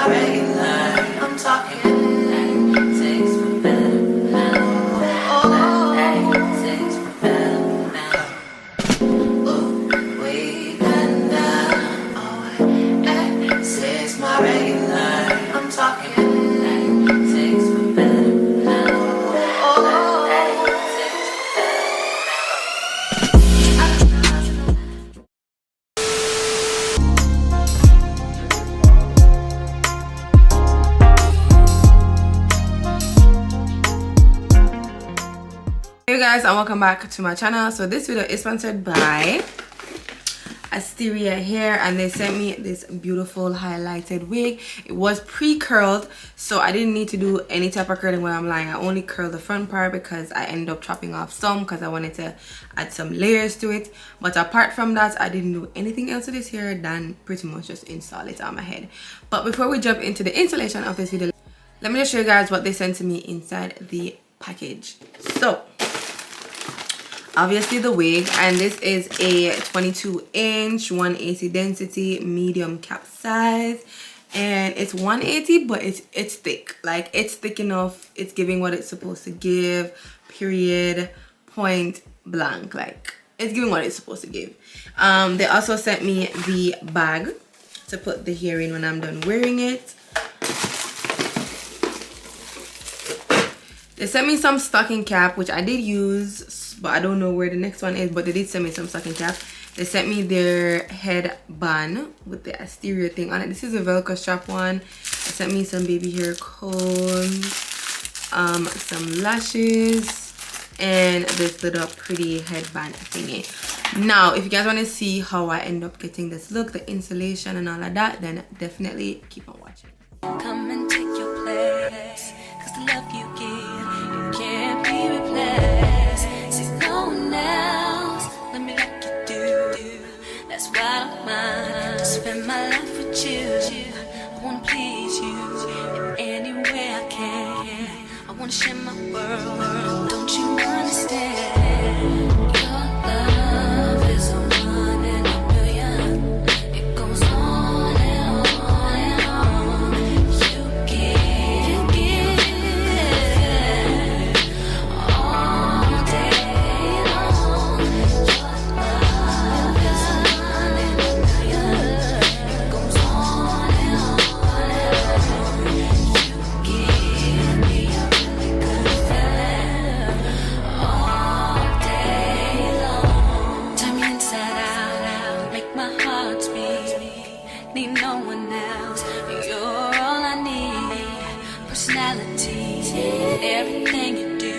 my regular. I'm talking things for better. Things for better. Oh, we kinda. Oh, it's my regular. I'm talking things for better. Hey guys, and welcome back to my channel. So this video is sponsored by Asteria hair, and they sent me this beautiful highlighted wig. It was pre-curled, so I didn't need to do any type of curling when I'm lying. I only curled the front part because I ended up chopping off some because I wanted to add some layers to it. But apart from that, I didn't do anything else to this hair than pretty much just install it on my head. But before we jump into the installation of this video, let me just show you guys what they sent to me inside the package. So obviously the wig, and this is a 22-inch 180 density medium cap size, and it's 180, but it's thick. Like, it's thick enough, it's giving what it's supposed to give, period, point blank. Like, it's giving what it's supposed to give. They also sent me the bag to put the hair in when I'm done wearing it. They sent me some stocking cap, which I did use, but I don't know where the next one is, but they did send me some stocking cap. They sent me their headband with the Asteria thing on it. This is a Velcro strap one. They sent me some baby hair combs, some lashes, and this little pretty headband thingy. Now, if you guys want to see how I end up getting this look, the installation and all of that, then definitely keep on watching. Come and take your place, 'cause the love you give can't be replaced. See no one else, let me like you do. That's why I don't mind to spend my life with you. I wanna please you in any way I can. I wanna share my world, don't you understand? Your love is a one in a million. It goes on and on and on. You give all day long. Your love is a one in a million. It goes on and on and on. You give me a really good feeling all day long. Turn me inside out, make my heart speak. Need no one else, you're all I need. Personality, everything you do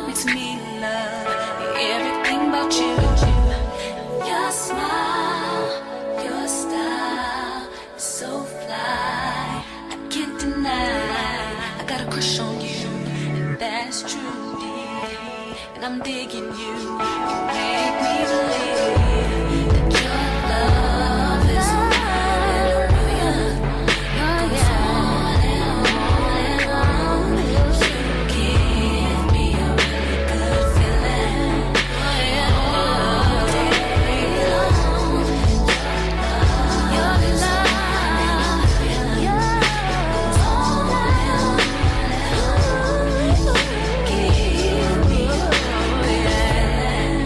makes me love everything about you. Your smile, your style is so fly, I can't deny. I got a crush on you, and that's true, and I'm digging you. You make me believe that your love is a one in a million. It goes on and on and on. You give me a really good feeling all day long. Your love, it goes on and on and on. You give me a really good feeling.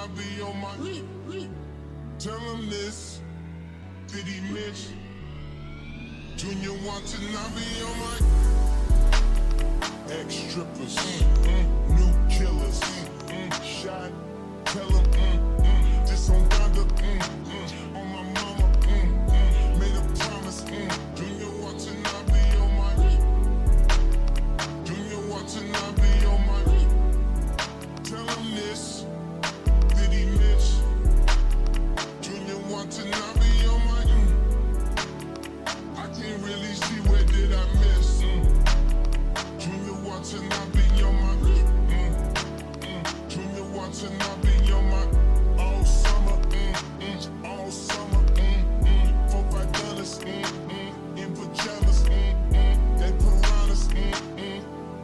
I be on my. Tell him this. Did he miss? Junior watching, I be on my. Ex-strippers, new killers, shot. Tell him, this on Donda, on my mama, made a promise. Junior watching, I be on my. Junior watching, I be on my. Tell him this. Did he miss? Junior watching, I be on my. I can't really see where did I miss. Junior watching, I be on my. Junior watching, I be on my. All summer, all summer, $4-5, in pajamas, they piranhas,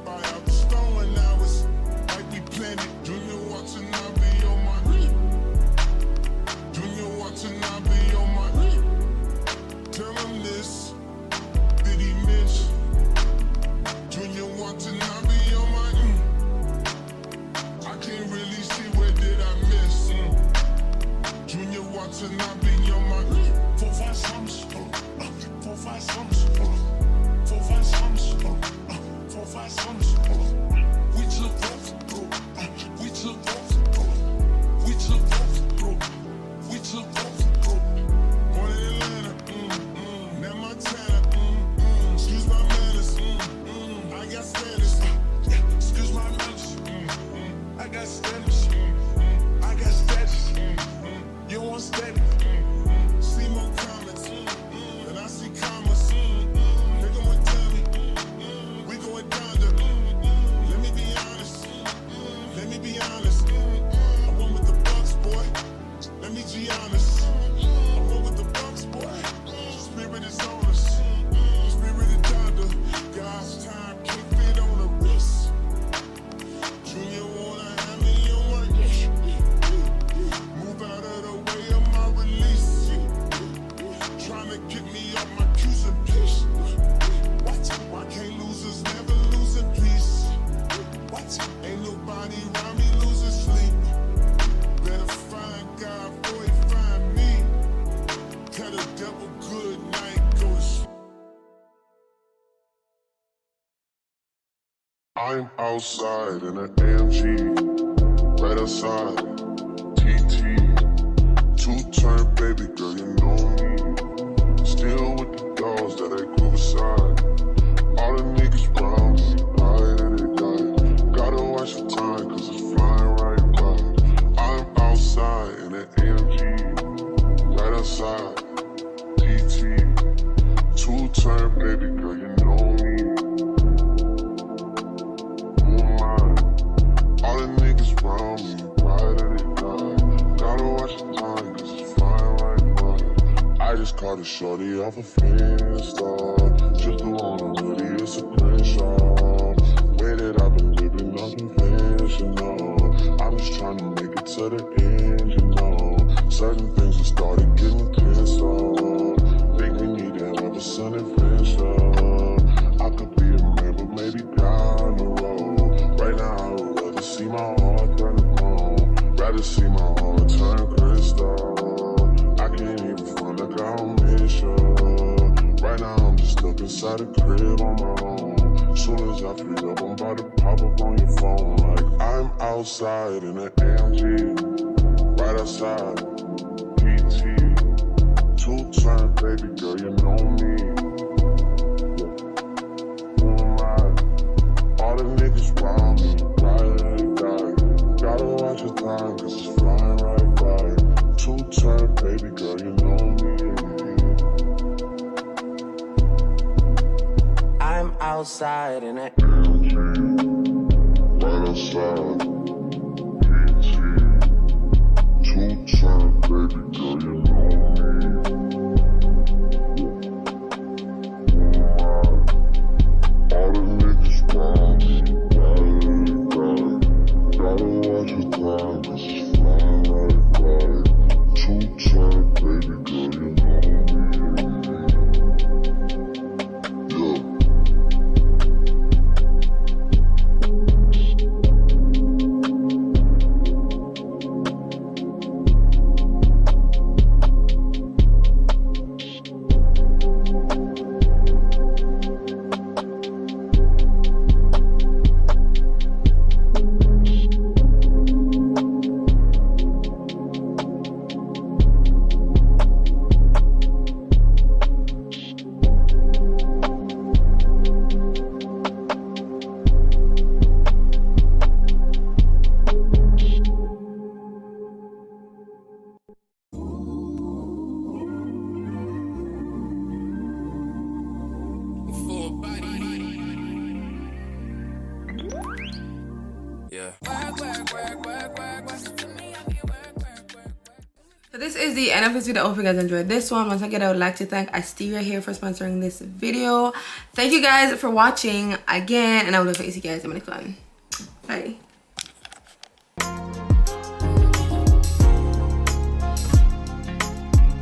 buy out the store and hours, like we planned it. Junior watching, I be on my. Junior watching, I be on my. Tell him this, did he miss? Junior watching, I be on my. I can't really see where did I miss. Junior watching, I be on my. 4-5 sums, 4-5 sums, 4-5 sums, 4-5 sums. We took both, we took both, we took both, we took both. Born in Atlanta, now Montana, excuse my manners, I got status, excuse my manners, I got status, I got status, you want status, see more comments, and I see commas, nigga went tell me, we going down to, let me be honest, let me be honest, I went with the Bucks, boy, let me be honest, I went with the Bucks, boy, spirit is on us, spirit is down to, God's time can't fit on the wrist, Junior wanna have me on my, move out of the way of my release, trying to get me off my cues and pitch, what, why can't losers never lose in peace, what, ain't nobody around me losing sleep, better find God before he find me, tell the devil good night, go to sleep. I'm outside in an AMG, right outside, TT, two-turn baby girl, you know me, still with the dogs that I grew beside, all the niggas round me, right and they die, gotta watch the time cause it's flying right by, I'm outside in an AMG, right outside, TT, two-turn baby girl, you know me, all the niggas round me, right and they die, gotta watch the time cause it's flying right by, I just caught a shorty off a Finsta, just the on a hoodie, it's a screenshot, way that I've been living unconventional, I'm just trying to make it to the end, you know, certain things have started getting pissed off, think we need to have a sun adventure, I could be a man but maybe down the road, right now I would rather see my heart turn to chrome, rather see my heart turn crystal, I can't even front like I don't miss you, right now I'm just stuck inside the crib on my own, soon as I free up I'm about to pop up on your phone, like I'm outside in an AMG, right outside, PT, two-turn baby girl, you know me, who am I, all the niggas round me, right and they die, gotta watch the time cause it's flying right by, two-turn baby girl, you know me, I'm outside in it. right outside, PT, two-turn baby girl, you know me, all the niggas round me, right and they die, gotta watch the time cause it's flying right by, two-turn baby girl, you know me, yeah. So this is the end of this video. I hope you guys enjoyed this one. Once again, I would like to thank Asteria here for sponsoring this video. Thank you guys for watching again, and I will see you guys in the next one. Bye.